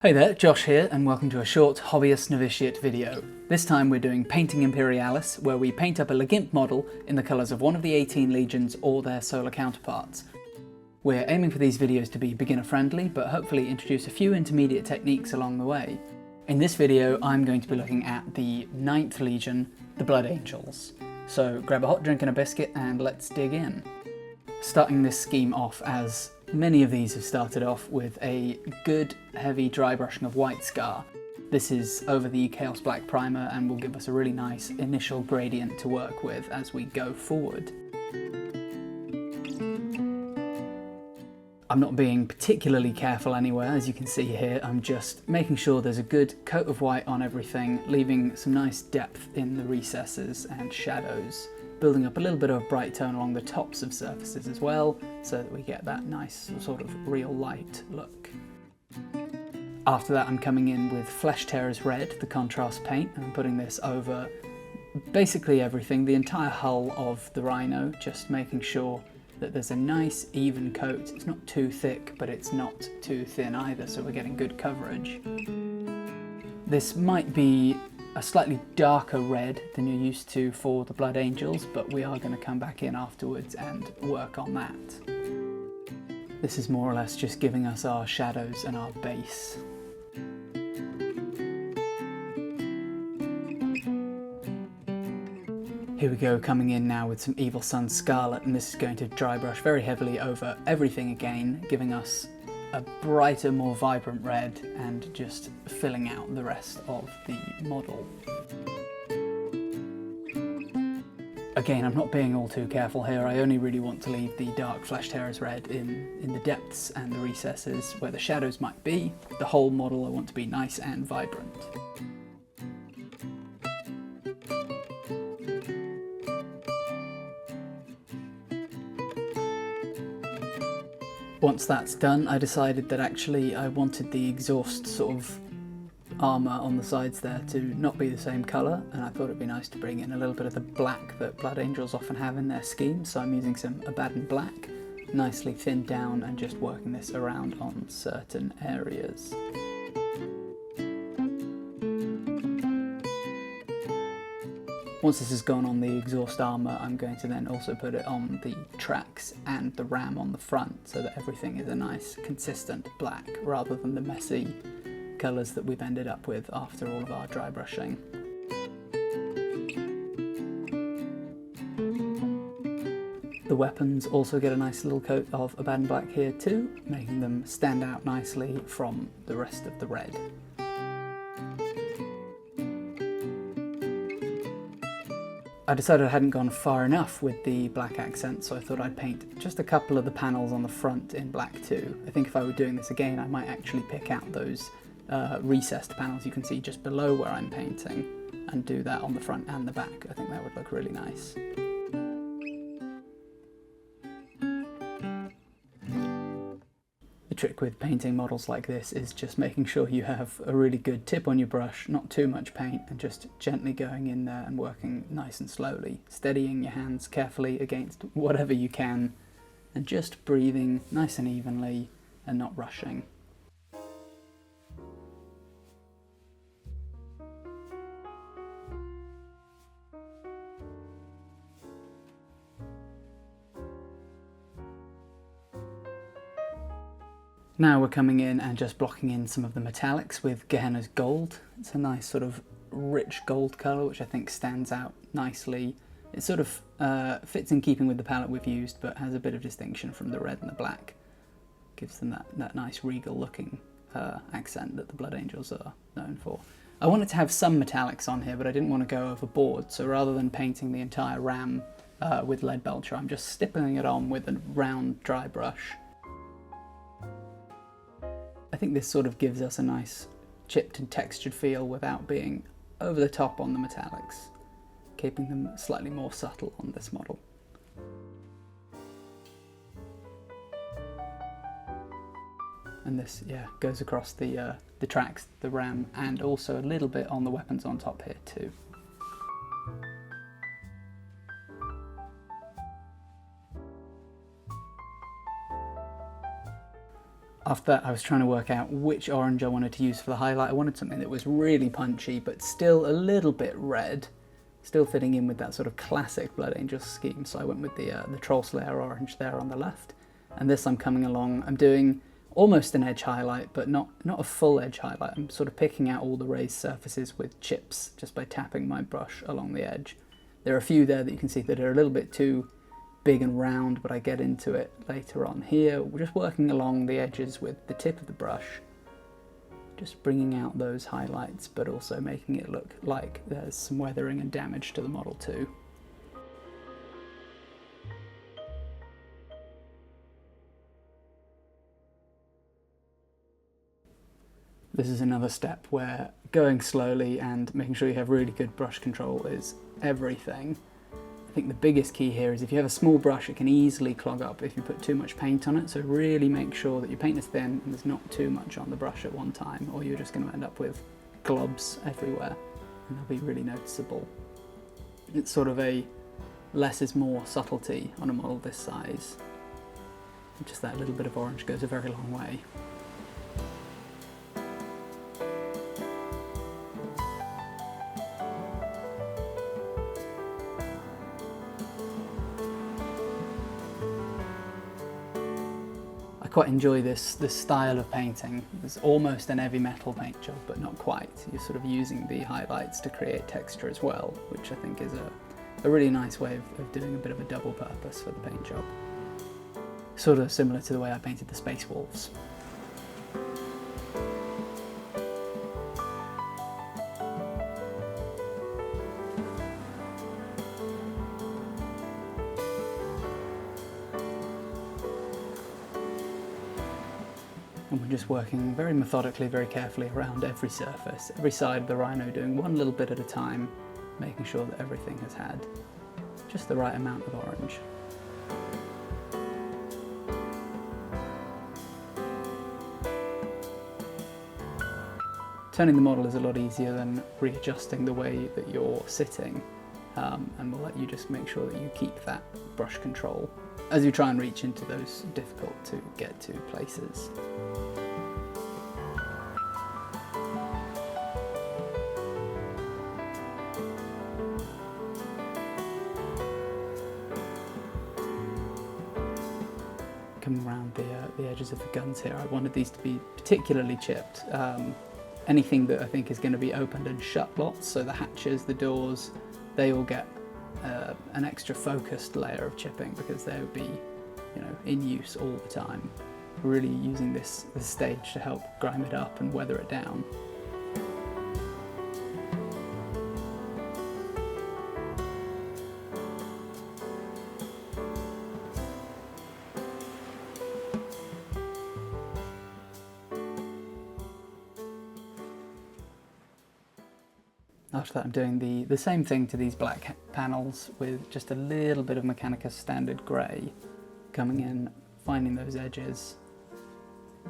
Hey there, Josh here, and welcome to a short hobbyist novitiate video. This time we're doing Painting Imperialis, where we paint up a Legimp model in the colours of one of the 18 legions or their solar counterparts. We're aiming for these videos to be beginner friendly, but hopefully introduce a few intermediate techniques along the way. In this video I'm going to be looking at the 9th Legion, the Blood Angels. So grab a hot drink and a biscuit and let's dig in. Starting this scheme off, as many of these have started off, with a good heavy dry brushing of white scar. This is over the Chaos Black primer and will give us a really nice initial gradient to work with as we go forward. I'm not being particularly careful anywhere, as you can see here. I'm just making sure there's a good coat of white on everything, leaving some nice depth in the recesses and shadows, building up a little bit of bright tone along the tops of surfaces as well, so that we get that nice sort of real light look. After that I'm coming in with Flesh Tearers Red, the contrast paint, and I'm putting this over basically everything, the entire hull of the Rhino, just making sure that there's a nice even coat. It's not too thick, but it's not too thin either, so we're getting good coverage. This might be a slightly darker red than you're used to for the Blood Angels, but we are going to come back in afterwards and work on that. This is more or less just giving us our shadows and our base. Here we go, coming in now with some Evil Sunz Scarlet, and this is going to dry brush very heavily over everything again, giving us a brighter, more vibrant red and just filling out the rest of the model. Again, I'm not being all too careful here. I only really want to leave the dark Flesh Tearers Red in the depths and the recesses where the shadows might be. The whole model I want to be nice and vibrant. Once that's done, I decided that actually I wanted the exhaust sort of armour on the sides there to not be the same colour, and I thought it'd be nice to bring in a little bit of the black that Blood Angels often have in their scheme, so I'm using some Abaddon Black, nicely thinned down, and just working this around on certain areas. Once this has gone on the exhaust armour, I'm going to then also put it on the tracks and the ram on the front, so that everything is a nice consistent black rather than the messy colours that we've ended up with after all of our dry brushing. The weapons also get a nice little coat of Abaddon Black here too, making them stand out nicely from the rest of the red. I decided I hadn't gone far enough with the black accent, so I thought I'd paint just a couple of the panels on the front in black too. I think if I were doing this again, I might actually pick out those recessed panels you can see just below where I'm painting and do that on the front and the back. I think that would look really nice. The trick with painting models like this is just making sure you have a really good tip on your brush, not too much paint, and just gently going in there and working nice and slowly, steadying your hands carefully against whatever you can, and just breathing nice and evenly and not rushing. Now we're coming in and just blocking in some of the metallics with Gehenna's gold. It's a nice sort of rich gold colour, which I think stands out nicely. It sort of fits in keeping with the palette we've used, but has a bit of distinction from the red and the black. Gives them that nice regal looking accent that the Blood Angels are known for. I wanted to have some metallics on here, but I didn't want to go overboard, so rather than painting the entire ram with Leadbelcher, I'm just stippling it on with a round dry brush. I think this sort of gives us a nice chipped and textured feel without being over the top on the metallics, keeping them slightly more subtle on this model. And this, yeah, goes across the tracks, the ram, and also a little bit on the weapons on top here too. After that, I was trying to work out which orange I wanted to use for the highlight. I wanted something that was really punchy, but still a little bit red, still fitting in with that sort of classic Blood Angel scheme. So I went with the Troll Slayer orange there on the left. And this I'm coming along, I'm doing almost an edge highlight, but not a full edge highlight. I'm sort of picking out all the raised surfaces with chips just by tapping my brush along the edge. There are a few there that you can see that are a little bit too big and round, but I get into it later on. Here, we're just working along the edges with the tip of the brush, just bringing out those highlights, but also making it look like there's some weathering and damage to the model too. This is another step where going slowly and making sure you have really good brush control is everything. I think the biggest key here is if you have a small brush, it can easily clog up if you put too much paint on it, so really make sure that your paint is thin and there's not too much on the brush at one time, or you're just going to end up with globs everywhere and they'll be really noticeable. It's sort of a less is more subtlety on a model this size. Just that little bit of orange goes a very long way. I quite enjoy this style of painting. It's almost an heavy metal paint job, but not quite. You're sort of using the highlights to create texture as well, which I think is a really nice way of doing a bit of a double purpose for the paint job. Sort of similar to the way I painted the Space Wolves. And we're just working very methodically, very carefully around every surface, every side of the rhino, doing one little bit at a time, making sure that everything has had just the right amount of orange. Turning the model is a lot easier than readjusting the way that you're sitting, and we'll let you just make sure that you keep that brush control as you try and reach into those difficult to get to places. Coming around the edges of the guns here, I wanted these to be particularly chipped. Anything that I think is going to be opened and shut lots, so the hatches, the doors, they all get an extra focused layer of chipping because they would be, you know, in use all the time. Really using this stage to help grime it up and weather it down. After that I'm doing the same thing to these black panels with just a little bit of Mechanicus Standard Grey, coming in, finding those edges.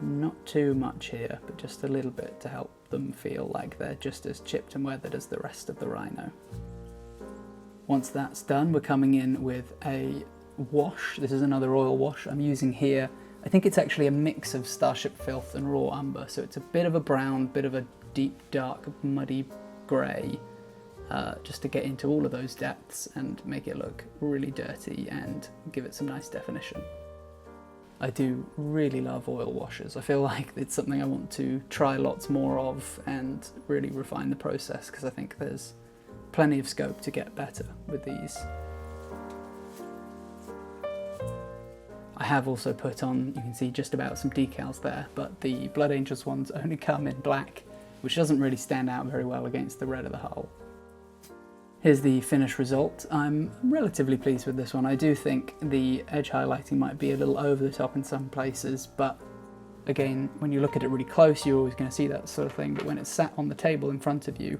Not too much here, but just a little bit to help them feel like they're just as chipped and weathered as the rest of the rhino. Once that's done, we're coming in with a wash. This is another oil wash I'm using here. I think it's actually a mix of Starship Filth and Raw Umber, so it's a bit of a brown, bit of a deep, dark, muddy grey, just to get into all of those depths and make it look really dirty and give it some nice definition. I do really love oil washes. I feel like it's something I want to try lots more of and really refine the process, because I think there's plenty of scope to get better with these. I have also put on, you can see just about some decals there, but the Blood Angels ones only come in black, which doesn't really stand out very well against the red of the hull. Here's the finished result. I'm relatively pleased with this one. I do think the edge highlighting might be a little over the top in some places, but again, when you look at it really close, you're always going to see that sort of thing, but when it's sat on the table in front of you,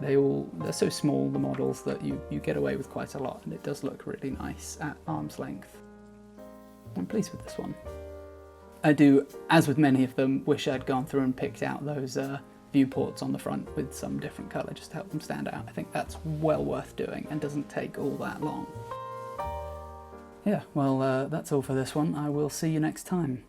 they're so small, the models, that you get away with quite a lot, and it does look really nice at arm's length. I'm pleased with this one. I do, as with many of them, wish I'd gone through and picked out those viewports on the front with some different colour just to help them stand out. I think that's well worth doing and doesn't take all that long. Yeah, well, that's all for this one. I will see you next time.